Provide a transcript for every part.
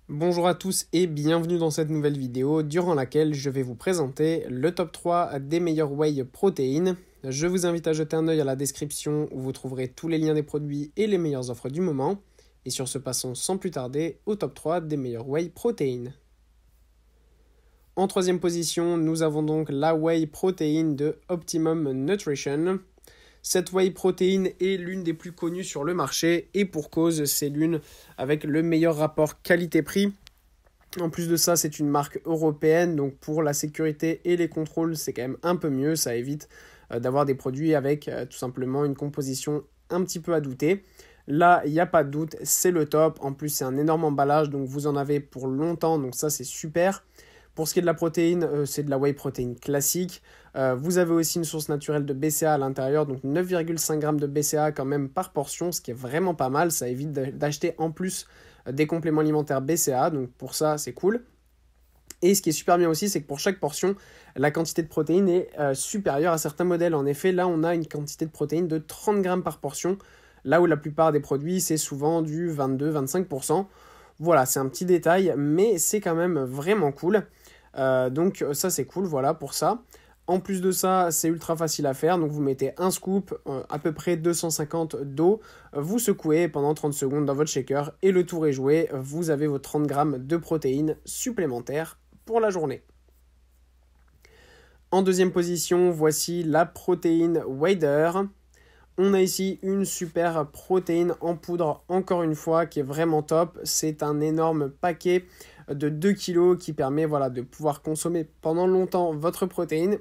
Bonjour à tous et bienvenue dans cette nouvelle vidéo durant laquelle je vais vous présenter le top 3 des meilleurs whey protéines. Je vous invite à jeter un œil à la description où vous trouverez tous les liens des produits et les meilleures offres du moment. Et sur ce, passons sans plus tarder au top 3 des meilleurs whey protéines. En troisième position, nous avons donc la whey protéine de Optimum Nutrition. Cette whey protéine est l'une des plus connues sur le marché et pour cause, c'est l'une avec le meilleur rapport qualité-prix. En plus de ça, c'est une marque européenne, donc pour la sécurité et les contrôles, c'est quand même un peu mieux. Ça évite d'avoir des produits avec tout simplement une composition un petit peu à douter. Là, il n'y a pas de doute, c'est le top. En plus, c'est un énorme emballage, donc vous en avez pour longtemps, donc ça, c'est super. Pour ce qui est de la protéine, c'est de la whey protéine classique. Vous avez aussi une source naturelle de BCA à l'intérieur, donc 9,5 g de BCA quand même par portion, ce qui est vraiment pas mal. Ça évite d'acheter en plus des compléments alimentaires BCA, donc pour ça, c'est cool. Et ce qui est super bien aussi, c'est que pour chaque portion, la quantité de protéines est supérieure à certains modèles. En effet, là, on a une quantité de protéines de 30 g par portion, là où la plupart des produits, c'est souvent du 22-25%. Voilà, c'est un petit détail, mais c'est quand même vraiment cool. Donc ça c'est cool, voilà pour ça. En plus de ça, c'est ultra facile à faire. Donc vous mettez un scoop, à peu près 250 d'eau, vous secouez pendant 30 secondes dans votre shaker et le tour est joué. Vous avez vos 30 grammes de protéines supplémentaires pour la journée. En deuxième position, voici la protéine Wader. On a ici une super protéine en poudre, encore une fois, qui est vraiment top. C'est un énorme paquet de 2 kg qui permet de pouvoir consommer pendant longtemps votre protéine.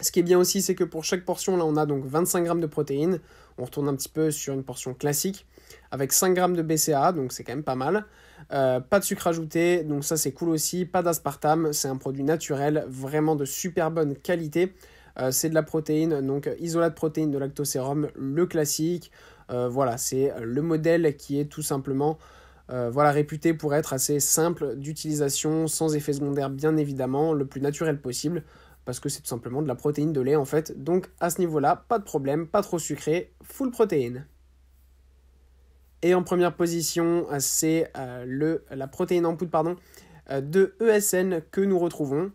Ce qui est bien aussi, c'est que pour chaque portion, là, on a donc 25 g de protéines. On retourne un petit peu sur une portion classique avec 5 g de BCA, donc c'est quand même pas mal. Pas de sucre ajouté, donc ça c'est cool aussi. Pas d'aspartame, c'est un produit naturel, vraiment de super bonne qualité. C'est de la protéine, donc isolat de protéines de lactosérum, le classique. Voilà, c'est le modèle qui est tout simplement réputé pour être assez simple d'utilisation, sans effet secondaire bien évidemment, le plus naturel possible, parce que c'est tout simplement de la protéine de lait en fait. Donc à ce niveau-là, pas de problème, pas trop sucré, full protéine. Et en première position, c'est la protéine en poudre de ESN que nous retrouvons.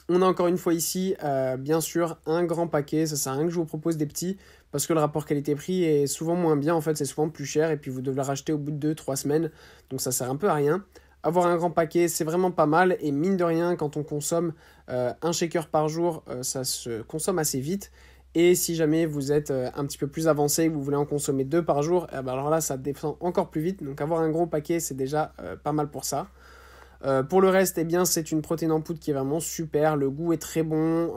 On a encore une fois ici, bien sûr, un grand paquet. Ça sert à rien que je vous propose des petits, parce que le rapport qualité-prix est souvent moins bien. En fait, c'est souvent plus cher, et puis vous devez le racheter au bout de 2-3 semaines. Donc ça sert un peu à rien. Avoir un grand paquet, c'est vraiment pas mal. Et mine de rien, quand on consomme un shaker par jour, ça se consomme assez vite. Et si jamais vous êtes un petit peu plus avancé et que vous voulez en consommer 2 par jour, alors là, ça descend encore plus vite. Donc avoir un gros paquet, c'est déjà pas mal pour ça. Pour le reste, c'est une protéine en poudre qui est vraiment super. Le goût est très bon.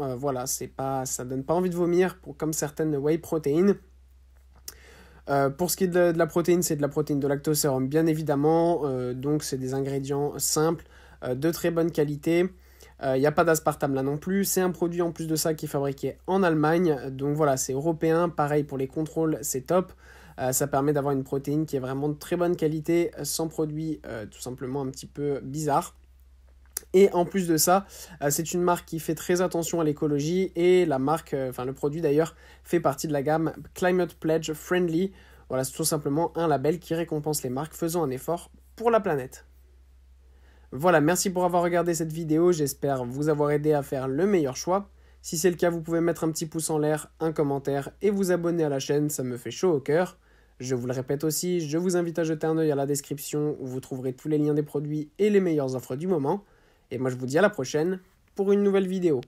Ça donne pas envie de vomir comme certaines whey protéines. Pour ce qui est de la protéine, c'est de la protéine de lactosérum, bien évidemment. Donc, c'est des ingrédients simples, de très bonne qualité. Il n'y a pas d'aspartame là non plus. C'est un produit en plus de ça qui est fabriqué en Allemagne. Donc voilà, c'est européen. Pareil pour les contrôles, c'est top. Ça permet d'avoir une protéine qui est vraiment de très bonne qualité, sans produits tout simplement un petit peu bizarres. Et en plus de ça, c'est une marque qui fait très attention à l'écologie et le produit d'ailleurs, fait partie de la gamme Climate Pledge Friendly. Voilà, c'est tout simplement un label qui récompense les marques faisant un effort pour la planète. Voilà, merci pour avoir regardé cette vidéo, j'espère vous avoir aidé à faire le meilleur choix. Si c'est le cas, vous pouvez mettre un petit pouce en l'air, un commentaire et vous abonner à la chaîne, ça me fait chaud au cœur. Je vous le répète aussi, je vous invite à jeter un œil à la description où vous trouverez tous les liens des produits et les meilleures offres du moment. Et moi je vous dis à la prochaine pour une nouvelle vidéo.